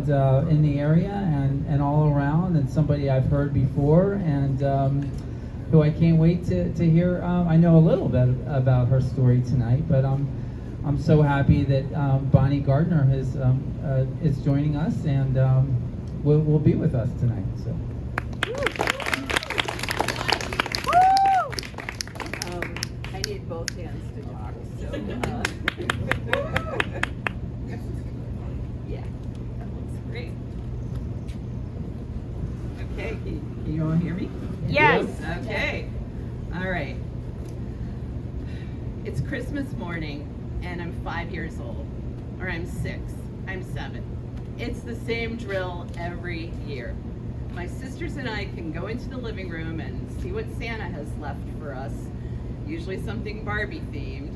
and in the area and all around, and somebody I've heard before, and who I can't wait to hear. I know a little bit about her story tonight, but I'm so happy that Bonnie Gardner is joining us and will be with us tonight. So. I need both hands to talk. So, yeah, that looks great. Okay, can you all hear me? Yes. Okay. All right. It's Christmas morning, and I'm 5 years old, or I'm 6, I'm 7. It's the same drill every year. My sisters and I can go into the living room and see what Santa has left for us, usually something Barbie themed,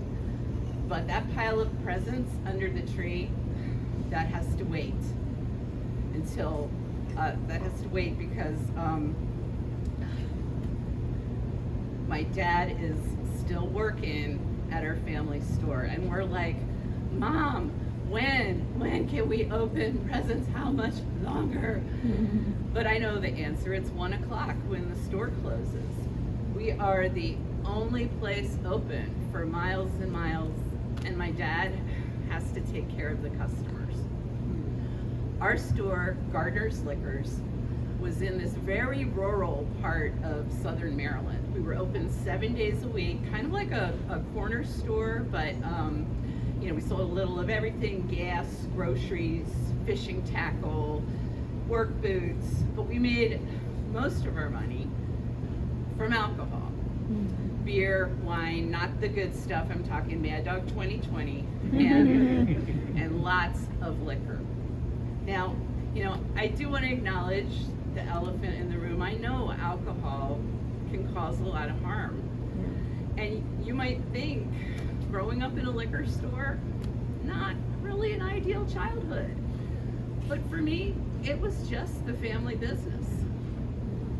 but that pile of presents under the tree, that has to wait until, because my dad is still working at our family store, and we're like, Mom, when can we open presents? How much longer? But I know the answer. It's 1 o'clock when the store closes. We are the only place open for miles and miles, and my dad has to take care of the customers. Our store, Gardner's Liquors, was in this very rural part of southern Maryland. We were open 7 days a week, kind of like a corner store, but we sold a little of everything: gas, groceries, fishing tackle, work boots, but we made most of our money from alcohol. Beer, wine, not the good stuff. I'm talking Mad Dog 2020, and lots of liquor. Now, I do want to acknowledge the elephant in the room. I know alcohol can cause a lot of harm. And you might think, growing up in a liquor store, not really an ideal childhood. But for me, it was just the family business.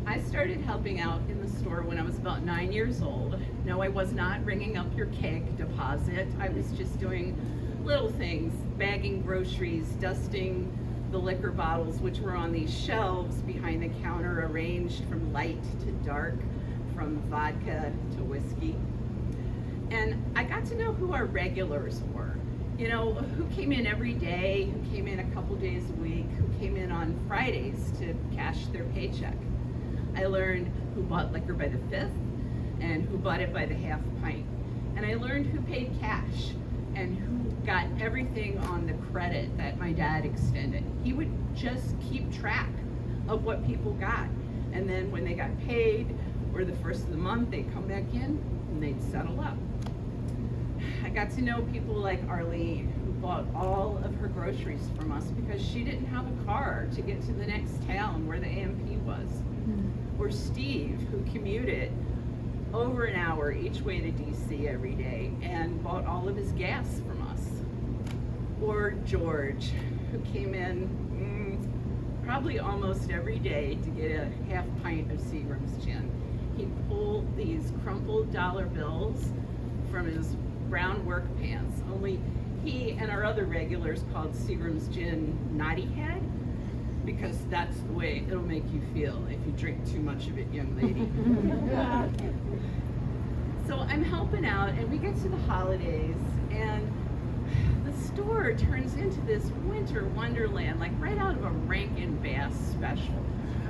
I started helping out in the store when I was about 9 years old. No, I was not ringing up your keg deposit. I was just doing little things, bagging groceries, dusting the liquor bottles, which were on these shelves behind the counter, arranged from light to dark, from vodka to whiskey. And I got to know who our regulars were. Who came in every day, who came in a couple days a week, who came in on Fridays to cash their paycheck. I learned who bought liquor by the fifth and who bought it by the half pint. And I learned who paid cash and who got everything on the credit that my dad extended. He would just keep track of what people got. And then when they got paid, or the first of the month, they'd come back in and they'd settle up. I got to know people like Arlene, who bought all of her groceries from us because she didn't have a car to get to the next town where the AMP was. Or Steve, who commuted over an hour each way to DC every day and bought all of his gas from us. Or George, who came in probably almost every day to get a half pint of Seagram's gin. He'd pull these crumpled dollar bills from his brown work pants, only he and our other regulars called Seagram's gin Naughty Head, because that's the way it'll make you feel if you drink too much of it, young lady. So I'm helping out, and we get to the holidays, and the store turns into this winter wonderland, like right out of a Rankin Bass special.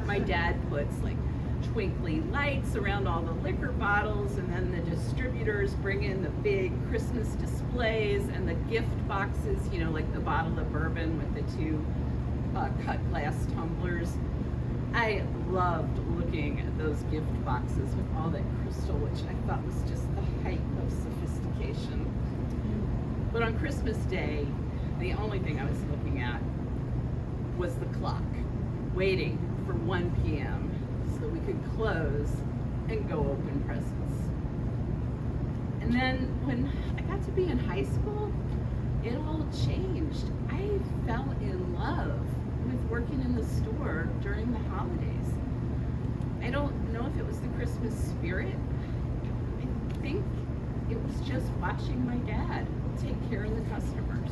My dad puts like twinkly lights around all the liquor bottles, and then the distributors bring in the big Christmas displays and the gift boxes, like the bottle of bourbon with the two cut glass tumblers. I loved looking at those gift boxes with all that crystal, which I thought was just the height of sophistication. But on Christmas Day, the only thing I was looking at was the clock, waiting for 1 p.m. so we could close and go open presents. And then when I got to be in high school, it all changed. I fell in love with working in the store during the holidays. I don't know if it was the Christmas spirit. I think it was just watching my dad take care of the customers.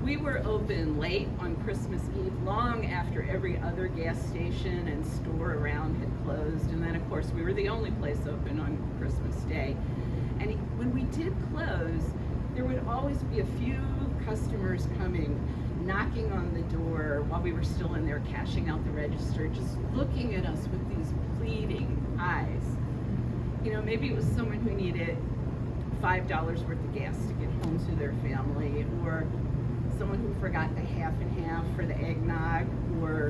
We were open late on Christmas Eve, long after every other gas station and store around had closed. And then, of course, we were the only place open on Christmas Day. And when we did close, there would always be a few customers coming, knocking on the door while we were still in there cashing out the register, just looking at us with these pleading eyes. You know, maybe it was someone who needed $5 worth of gas to get home to their family, or someone who forgot the half and half for the eggnog, or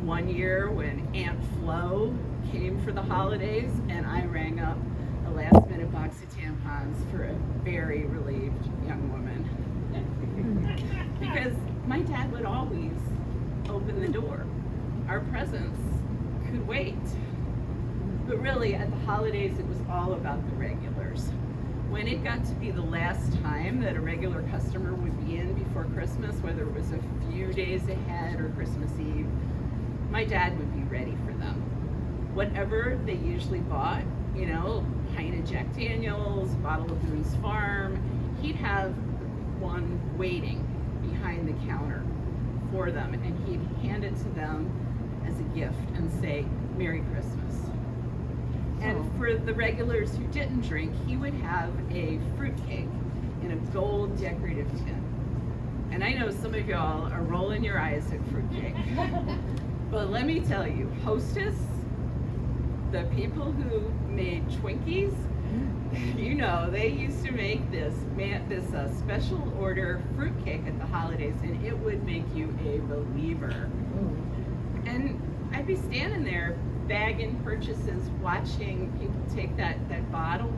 one year when Aunt Flo came for the holidays and I rang up a last minute box of tampons for a very relieved young woman. Because my dad would always open the door. Our presents could wait. But really, at the holidays, it was all about the regulars. When it got to be the last time that a regular customer would be in before Christmas, whether it was a few days ahead or Christmas Eve, my dad would be ready for them. Whatever they usually bought, you know, pint of Jack Daniels, a bottle of Boone's Farm, he'd have one waiting behind the counter for them, and he'd hand it to them as a gift and say, "Merry Christmas." And for the regulars who didn't drink, he would have a fruitcake in a gold decorative tin. And I know some of y'all are rolling your eyes at fruitcake. But let me tell you, Hostess, the people who made Twinkies, you know, they used to make this special order fruitcake at the holidays, and it would make you a believer. And I'd be standing there bagging purchases, watching people take that bottle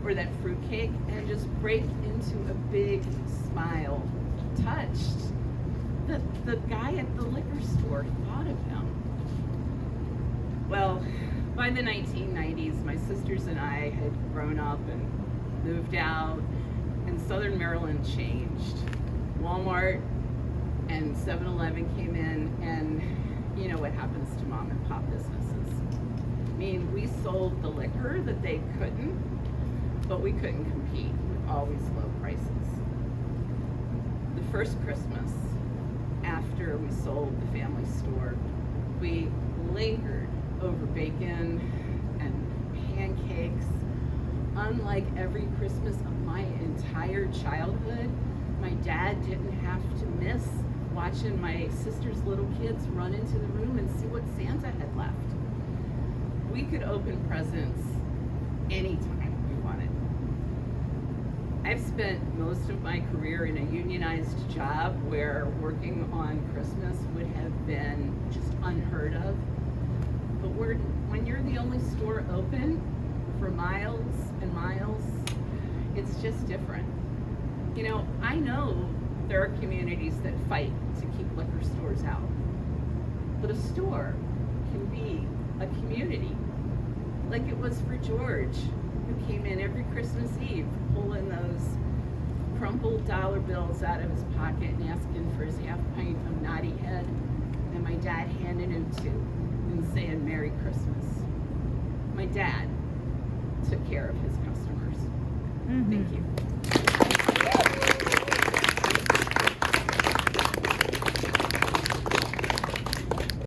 or that fruitcake and just break into a big smile, touched that the guy at the liquor store thought of him. Well, by the 1990s, my sisters and I had grown up and moved out, and Southern Maryland changed. Walmart and 7-Eleven came in, and you know what happens to mom and pop businesses. I mean, we sold the liquor that they couldn't, but we couldn't compete with always low prices. The first Christmas after we sold the family store, we lingered over bacon and pancakes. Unlike every Christmas of my entire childhood, my dad didn't have to miss watching my sister's little kids run into the room and see what Santa had left. We could open presents anytime we wanted. I've spent most of my career in a unionized job where working on Christmas would have been just unheard of. But when you're the only store open for miles and miles, it's just different. You know, I know there are communities that fight to keep liquor stores out. But a store can be a community. Like it was for George, who came in every Christmas Eve pulling those crumpled dollar bills out of his pocket and asking for his half pint of Naughty Head, and my dad handing him two and saying Merry Christmas. My dad took care of his customers. Thank you.